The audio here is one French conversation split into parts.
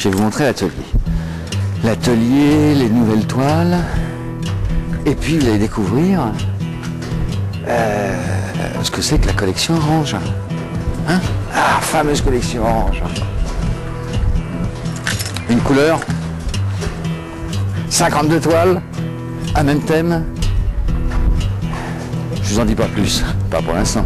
Je vais vous montrer l'atelier. L'atelier, les nouvelles toiles. Et puis vous allez découvrir ce que c'est que la collection Orange. Hein? Ah, fameuse collection Orange. Une couleur, 52 toiles, un même thème. Je vous en dis pas plus, pas pour l'instant.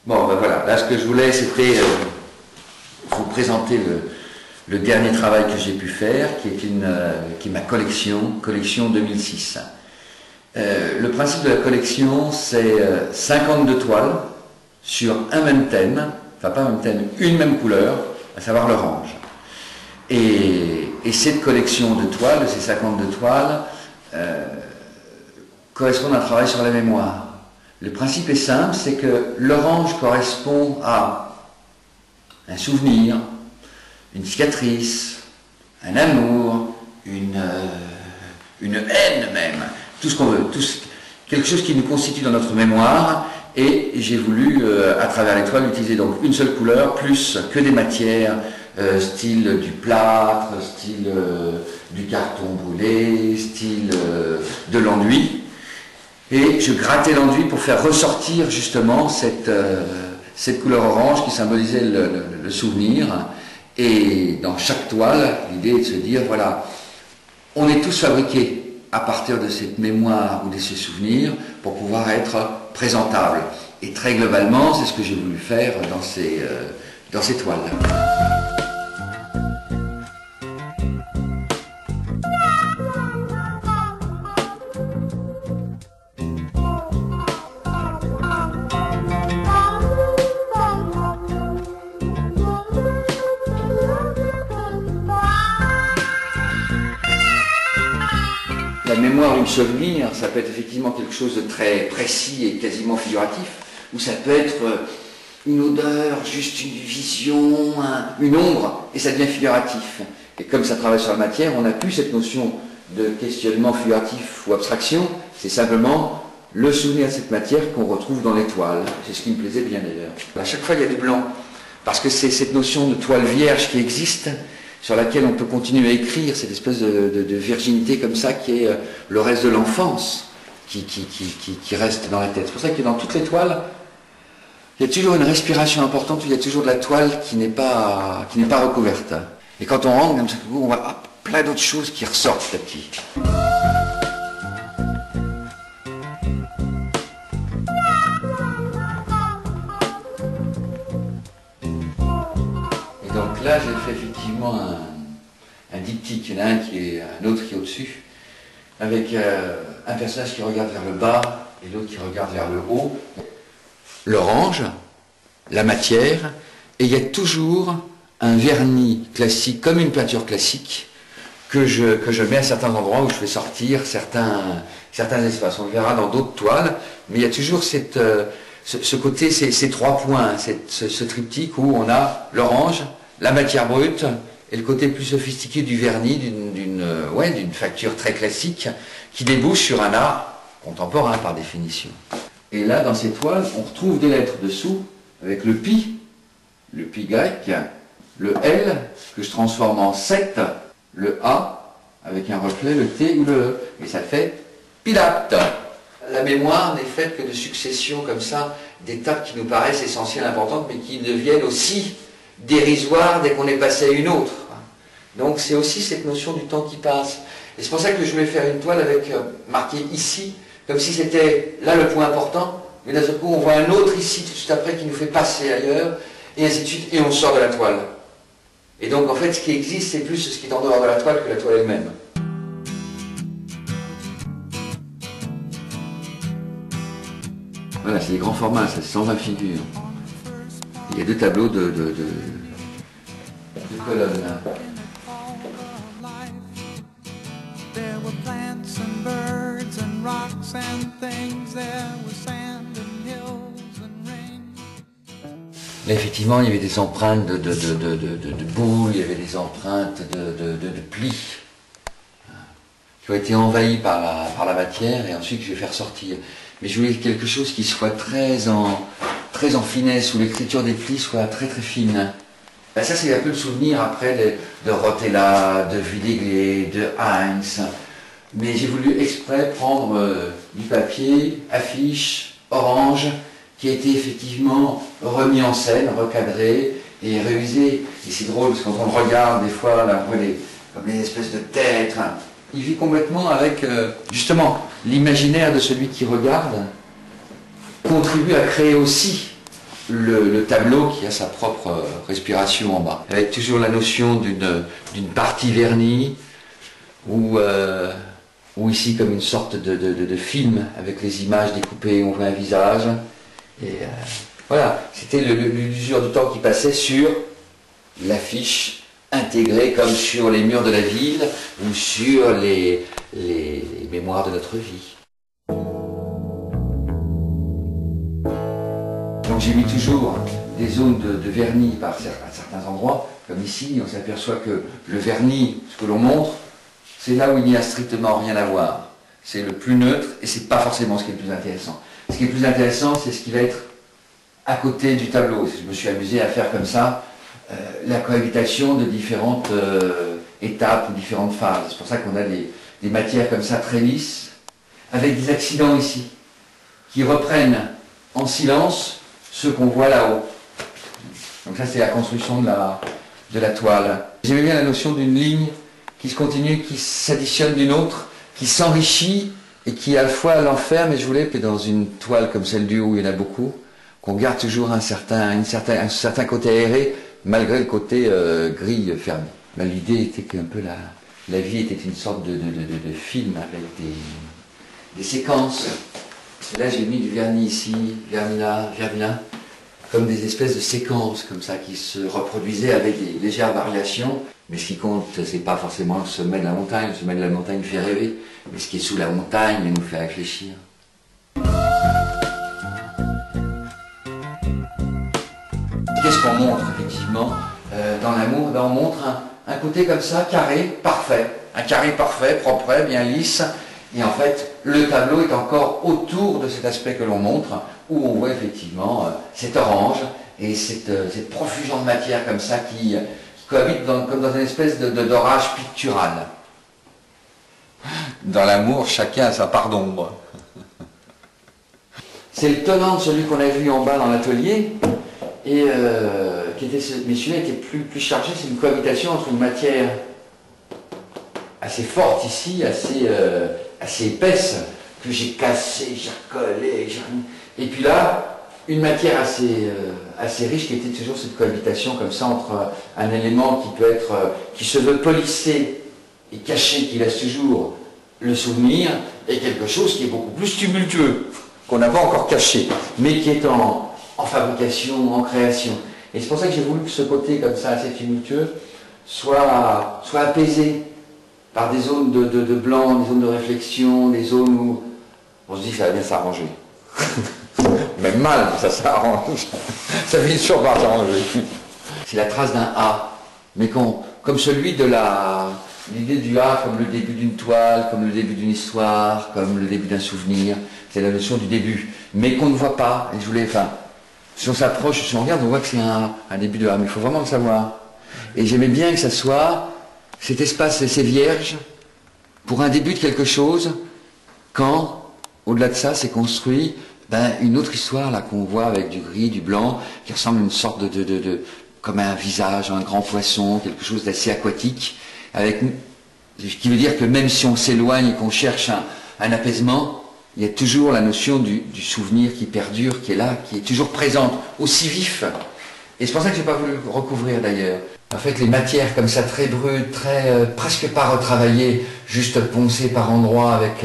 Bon, ben voilà, là ce que je voulais, c'était vous présenter le dernier travail que j'ai pu faire, qui est ma collection 2006. Le principe de la collection, c'est 52 toiles sur un même thème, enfin pas un même thème, une même couleur, à savoir l'orange. Et cette collection de toiles, ces 52 toiles, correspondent à un travail sur la mémoire. Le principe est simple, c'est que l'orange correspond à un souvenir, une cicatrice, un amour, une haine même, tout ce qu'on veut, quelque chose qui nous constitue dans notre mémoire, et j'ai voulu, à travers les toiles, utiliser donc une seule couleur, plus que des matières, style du plâtre, style du carton brûlé, style de l'enduit, et je grattais l'enduit pour faire ressortir justement cette couleur orange qui symbolisait le souvenir. Et dans chaque toile, l'idée est de se dire, voilà, on est tous fabriqués à partir de cette mémoire ou de ces souvenirs pour pouvoir être présentables. Et très globalement, c'est ce que j'ai voulu faire dans ces toiles. La mémoire d'une souvenir, ça peut être effectivement quelque chose de très précis et quasiment figuratif, ou ça peut être une odeur, juste une vision, une ombre, et ça devient figuratif. Et comme ça travaille sur la matière, on n'a plus cette notion de questionnement figuratif ou abstraction, c'est simplement le souvenir de cette matière qu'on retrouve dans les toiles. C'est ce qui me plaisait bien d'ailleurs. À chaque fois, il y a du blanc, parce que c'est cette notion de toile vierge qui existe, sur laquelle on peut continuer à écrire, cette espèce de virginité comme ça qui est le reste de l'enfance qui reste dans la tête. C'est pour ça que dans toutes les toiles, il y a toujours une respiration importante, il y a toujours de la toile qui n'est pas recouverte. Et quand on rentre, comme ça, on voit plein d'autres choses qui ressortent petit à petit. Donc là, j'ai fait effectivement un diptyque. Il y en a un autre qui est au-dessus, avec un personnage qui regarde vers le bas et l'autre qui regarde vers le haut. L'orange, la matière, et il y a toujours un vernis classique, comme une peinture classique, que je mets à certains endroits où je fais sortir certains espaces. On le verra dans d'autres toiles, mais il y a toujours ce côté, ces trois points, ce triptyque où on a l'orange, la matière brute et le côté plus sophistiqué du vernis, d'une facture très classique qui débouche sur un art contemporain par définition. Et là, dans ces toiles, on retrouve des lettres dessous avec le pi grec, le L que je transforme en 7, le A avec un reflet, le T ou le E, et ça fait Pilate. La mémoire n'est faite que de successions comme ça, d'étapes qui nous paraissent essentielles, importantes, mais qui deviennent aussi dérisoire dès qu'on est passé à une autre. Donc c'est aussi cette notion du temps qui passe. Et c'est pour ça que je vais faire une toile avec marqué ici, comme si c'était là le point important, mais d'un seul coup on voit un autre ici tout de suite après qui nous fait passer ailleurs, et ainsi de suite, et on sort de la toile. Et donc en fait ce qui existe, c'est plus ce qui est en dehors de la toile que la toile elle-même. Voilà, c'est des grands formats, ça, c'est 120 figures. Il y a deux tableaux de colonnes. Là, effectivement, il y avait des empreintes de boules, il y avait des empreintes de plis. qui ont été envahis par la matière, et ensuite je vais faire sortir. Mais je voulais quelque chose qui soit très en finesse, où l'écriture des plis soit très très fine. Ben ça c'est un peu le souvenir après de Rotella, de Villiers, de Heinz. Mais j'ai voulu exprès prendre du papier, affiche, orange, qui a été effectivement remis en scène, recadré et réusé. Et c'est drôle parce que quand on le regarde, des fois, là, on voit comme des espèces de têtes. Il vit complètement avec, justement, l'imaginaire de celui qui regarde, contribue à créer aussi le tableau qui a sa propre respiration en bas. Avec toujours la notion d'une partie vernie, ou ici comme une sorte de film, avec les images découpées, on voit un visage. Et voilà, c'était l'usure du temps qui passait sur l'affiche intégrée comme sur les murs de la ville ou sur les mémoires de notre vie. Donc j'ai mis toujours des zones de vernis à certains endroits, comme ici, on s'aperçoit que le vernis, ce que l'on montre, c'est là où il n'y a strictement rien à voir. C'est le plus neutre et c'est pas forcément ce qui est le plus intéressant. Ce qui est le plus intéressant, c'est ce qui va être à côté du tableau. Je me suis amusé à faire comme ça la cohabitation de différentes étapes ou différentes phases. C'est pour ça qu'on a des matières comme ça très lisses, avec des accidents ici, qui reprennent en silence ce qu'on voit là-haut. Donc ça c'est la construction de la toile. J'aimais bien la notion d'une ligne qui se continue, qui s'additionne d'une autre, qui s'enrichit et qui à la fois l'enferme, et je voulais que dans une toile comme celle du haut, il y en a beaucoup, qu'on garde toujours un certain côté aéré, malgré le côté gris fermé. Ben, l'idée était qu'un peu la vie était une sorte de film avec des séquences. Et là j'ai mis du vernis ici, vernis là, comme des espèces de séquences comme ça qui se reproduisaient avec des légères variations. Mais ce qui compte, c'est pas forcément le sommet de la montagne. Le sommet de la montagne fait rêver, mais ce qui est sous la montagne nous fait réfléchir. Qu'est-ce qu'on montre effectivement dans l'amour? On montre un côté comme ça, carré, parfait. Un carré parfait, propre, bien lisse. Et en fait, le tableau est encore autour de cet aspect que l'on montre, où on voit effectivement cet orange et cette profusion de matière comme ça qui cohabite comme dans une espèce d'orage pictural. Dans l'amour, chacun a sa part d'ombre. C'est le tenant de celui qu'on a vu en bas dans l'atelier, et mais celui-là était plus chargé. C'est une cohabitation entre une matière assez forte ici, assez épaisse, que j'ai cassée, j'ai recollé, et puis là, une matière assez riche qui était toujours cette cohabitation comme ça entre un élément qui se veut polisser et caché, qui laisse toujours le souvenir, et quelque chose qui est beaucoup plus tumultueux, qu'on n'a pas encore caché, mais qui est en fabrication, en création. Et c'est pour ça que j'ai voulu que ce côté comme ça assez tumultueux soit apaisé par des zones de blanc, des zones de réflexion, des zones où on se dit que ça va bien s'arranger. Même mal, ça s'arrange. Ça finit toujours par s'arranger. C'est la trace d'un A, mais comme celui de l'idée du A comme le début d'une toile, comme le début d'une histoire, comme le début d'un souvenir. C'est la notion du début, mais qu'on ne voit pas. Et je voulais, si on s'approche, si on regarde, on voit que c'est un début de A, mais il faut vraiment le savoir. Et j'aimais bien que ça soit cet espace laissé vierge pour un début de quelque chose, quand, au-delà de ça, c'est construit une autre histoire là qu'on voit avec du gris, du blanc, qui ressemble à une sorte comme un visage, un grand poisson, quelque chose d'assez aquatique, ce qui veut dire que même si on s'éloigne et qu'on cherche un apaisement, il y a toujours la notion du souvenir qui perdure, qui est là, qui est toujours présente, aussi vif. Et c'est pour ça que j'ai pas voulu le recouvrir d'ailleurs. En fait, les matières comme ça, très brutes, presque pas retravaillées, juste poncées par endroits avec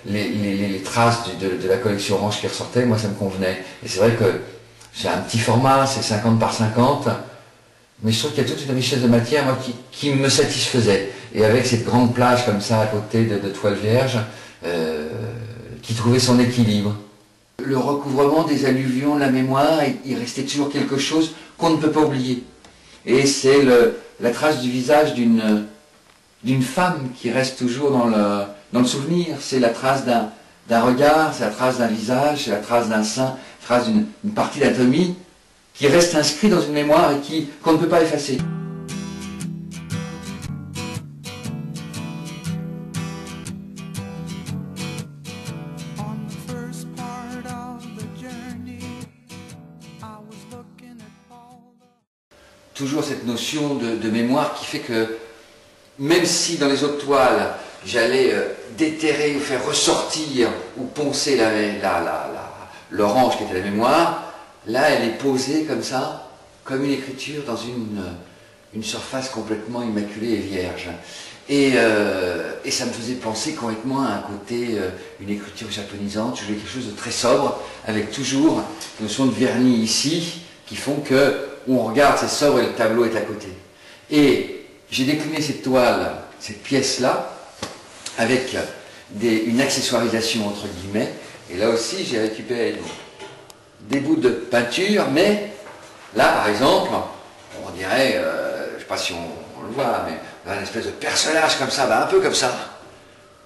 les traces de la collection orange qui ressortaient, moi ça me convenait. Et c'est vrai que c'est un petit format, c'est 50 par 50, mais je trouve qu'il y a toute une richesse de matière moi, qui me satisfaisait. Et avec cette grande plage comme ça à côté de toile vierge, qui trouvait son équilibre. Le recouvrement des alluvions, de la mémoire, il restait toujours quelque chose qu'on ne peut pas oublier. Et c'est la trace du visage d'une femme qui reste toujours dans le souvenir, c'est la trace d'un regard, c'est la trace d'un visage, c'est la trace d'un sein, la trace d'une partie d'anatomie qui reste inscrite dans une mémoire et qu'on ne peut pas effacer. Toujours cette notion de mémoire qui fait que même si dans les autres toiles, j'allais déterrer ou faire ressortir ou poncer l'orange qui était la mémoire, là elle est posée comme ça, comme une écriture dans une surface complètement immaculée et vierge. Et ça me faisait penser complètement à un côté, une écriture japonisante. Je voulais quelque chose de très sobre, avec toujours une notion de vernis ici, qui font que on regarde, c'est sobre et le tableau est à côté. Et j'ai décliné cette toile, cette pièce-là, avec une accessoirisation entre guillemets. Et là aussi, j'ai récupéré des bouts de peinture, mais là, par exemple, on dirait, je ne sais pas si on le voit, mais on a une espèce de personnage comme ça, un peu comme ça,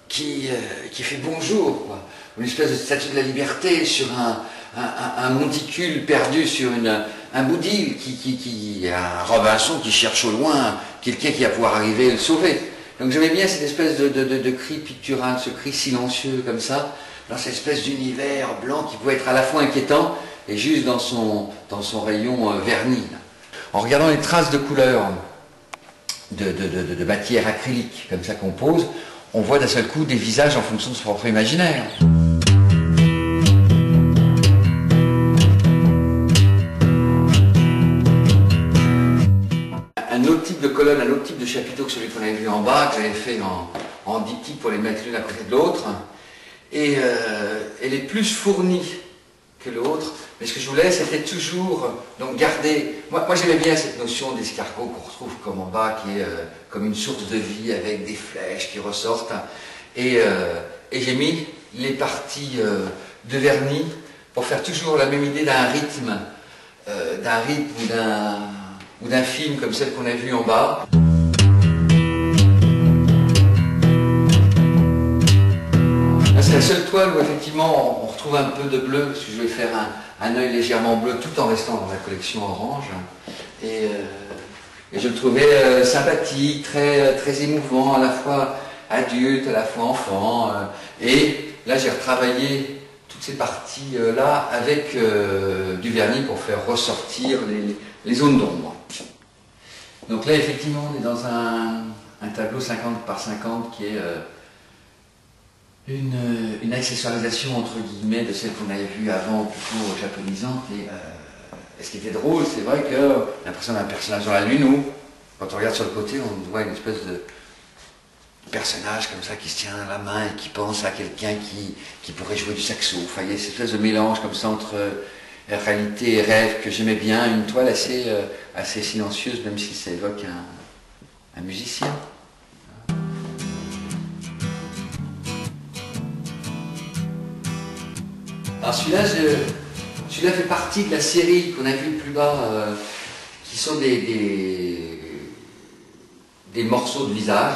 qui fait bonjour, quoi. Une espèce de statue de la liberté sur un monticule perdu sur un bout d'île, un Robinson qui cherche au loin quelqu'un qui va pouvoir arriver et le sauver. Donc j'aimais bien cette espèce de cri pictural, ce cri silencieux comme ça, dans cette espèce d'univers blanc qui pouvait être à la fois inquiétant et juste dans son rayon verni. En regardant les traces de couleurs de matière acrylique comme ça qu'on pose, on voit d'un seul coup des visages en fonction de son propre imaginaire. Un autre type de colonne, un autre type de chapiteau que celui qu'on avait vu en bas, que j'avais fait en diptyque pour les mettre l'une à côté de l'autre. Et elle est plus fournie que l'autre, mais ce que je voulais, c'était toujours donc garder. Moi j'aimais bien cette notion d'escargot qu'on retrouve comme en bas, qui est comme une source de vie avec des flèches qui ressortent. Et j'ai mis les parties de vernis pour faire toujours la même idée d'un rythme ou d'un film comme celle qu'on a vue en bas. C'est la seule toile où effectivement on retrouve un peu de bleu, parce que je vais faire un œil légèrement bleu tout en restant dans la collection orange. Et je le trouvais sympathique, très émouvant, à la fois adulte, à la fois enfant. Et là j'ai retravaillé toutes ces parties-là avec du vernis pour faire ressortir les zones d'ombre. Donc là effectivement on est dans un tableau 50 par 50 qui est une accessoirisation entre guillemets de celle qu'on avait vue avant, plutôt japonisante. Et ce qui était drôle, c'est vrai que l'impression d'un personnage dans la lune, où quand on regarde sur le côté, on voit une espèce de personnage comme ça qui se tient la main et qui pense à quelqu'un qui pourrait jouer du saxo. Enfin, il y a cette espèce de mélange comme ça entre réalité et rêve que j'aimais bien, une toile assez silencieuse, même si ça évoque un musicien. Alors celui-là fait partie de la série qu'on a vue plus bas, qui sont des morceaux de visage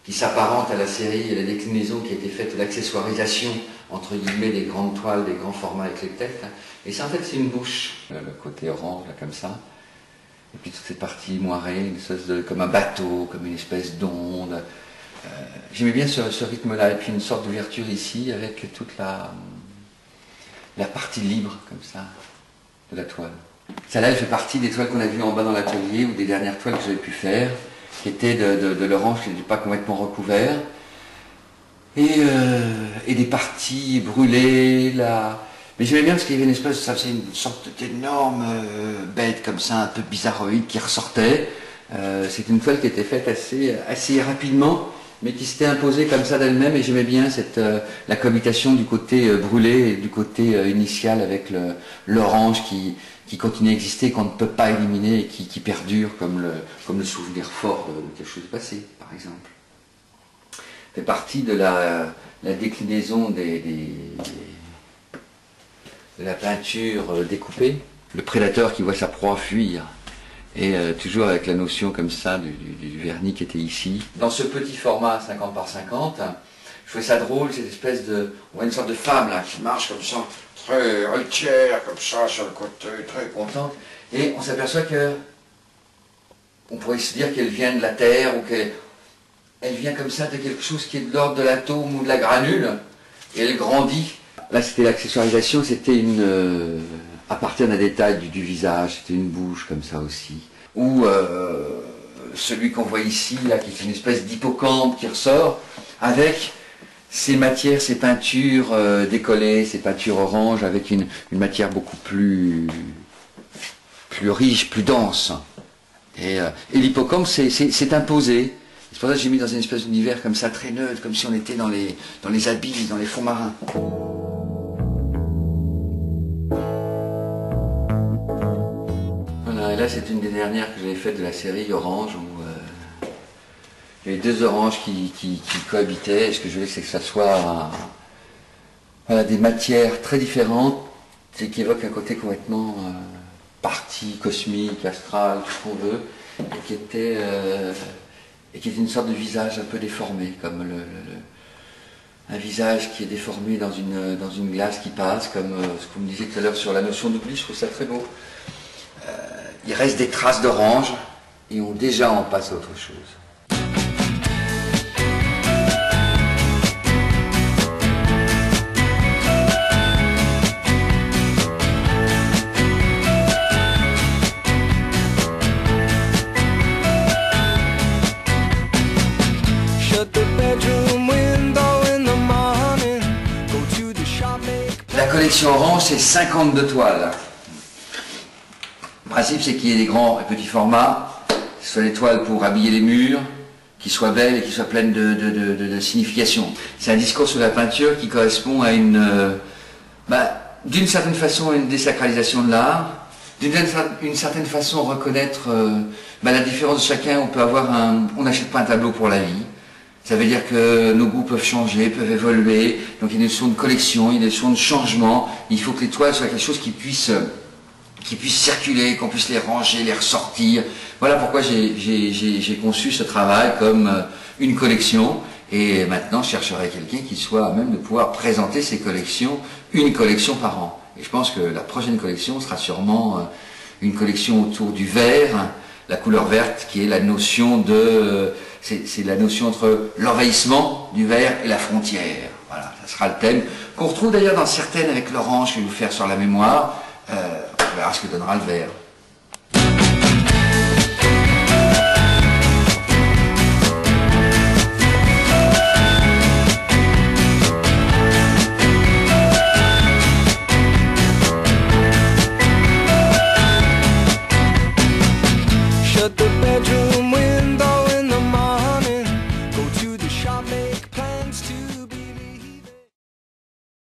qui s'apparentent à la série et la déclinaison qui a été faite, l'accessoirisation entre guillemets des grandes toiles, des grands formats avec les têtes. Et ça en fait c'est une bouche, le côté orange là comme ça. Et puis toutes ces parties moirées, une espèce comme un bateau, comme une espèce d'onde. J'aimais bien ce rythme-là, et puis une sorte d'ouverture ici avec toute la partie libre, comme ça, de la toile. Celle-là, elle fait partie des toiles qu'on a vues en bas dans l'atelier, ou des dernières toiles que j'avais pu faire, qui étaient de l'orange qui n'était pas complètement recouvert, et des parties brûlées, là. Mais j'aimais bien parce qu'il y avait une espèce, ça faisait une sorte d'énorme bête, comme ça, un peu bizarroïde, qui ressortait. C'est une toile qui était faite assez rapidement, mais qui s'était imposée comme ça d'elle-même, et j'aimais bien la cohabitation du côté brûlé et du côté initial avec l'orange qui continue à exister, qu'on ne peut pas éliminer et qui perdure comme le souvenir fort de quelque chose de passé, par exemple. Ça fait partie de la déclinaison de la peinture découpée, le prédateur qui voit sa proie fuir. Et toujours avec la notion comme ça du vernis qui était ici. Dans ce petit format 50 par 50, Je trouvais ça drôle, cette espèce de... On voit une sorte de femme là qui marche comme ça, très altière, comme ça, sur le côté, très contente. Et on s'aperçoit que... On pourrait se dire qu'elle vient de la terre ou qu'elle vient comme ça de quelque chose qui est de l'ordre de l'atome ou de la granule. Et elle grandit. Là, c'était l'accessoirisation, c'était une... à partir d'un détail du visage, c'était une bouche comme ça aussi. Ou celui qu'on voit ici, là, qui est une espèce d'hippocampe qui ressort, avec ces matières, ces peintures décollées, ces peintures oranges, avec une matière beaucoup plus riche, plus dense. Et l'hippocampe s'est imposé. C'est pour ça que j'ai mis dans une espèce d'univers comme ça, très neutre, comme si on était dans les abysses, dans les fonds marins. Voilà, et là c'est une des dernières que j'avais faites de la série Orange, où il y avait deux oranges qui cohabitaient. Et ce que je voulais, c'est que ça soit voilà, des matières très différentes et qui évoquent un côté complètement parti, cosmique, astral, tout ce qu'on veut, et qui était une sorte de visage un peu déformé, comme un visage qui est déformé dans une glace qui passe, comme ce qu'on me disait tout à l'heure sur la notion d'oubli. Je trouve ça très beau. Il reste des traces d'orange, et déjà on passe à autre chose. La collection Orange, c'est 52 toiles. Le principe, c'est qu'il y ait des grands et petits formats, que ce soit des toiles pour habiller les murs, qui soient belles et qui soient pleines de signification. C'est un discours sur la peinture qui correspond à d'une certaine façon, à une désacralisation de l'art, d'une certaine façon, reconnaître la différence de chacun. On n'achète pas un tableau pour la vie. Ça veut dire que nos goûts peuvent changer, peuvent évoluer. Donc il y a une notion de collection, il y a une notion de changement. Il faut que les toiles soient quelque chose qui puisse circuler, qu'on puisse les ranger, les ressortir. Voilà pourquoi j'ai conçu ce travail comme une collection. Et maintenant, je chercherai quelqu'un qui soit à même de pouvoir présenter ces collections, une collection par an. Et je pense que la prochaine collection sera sûrement une collection autour du vert, la couleur verte, qui est la notion de... C'est la notion entre l'envahissement du vert et la frontière. Voilà, ça sera le thème, qu'on retrouve d'ailleurs dans certaines avec l'orange que je vais vous faire sur la mémoire. On verra ce que donnera le vert. Shut the bedroom window in the morning. Go to the shop, make plans to be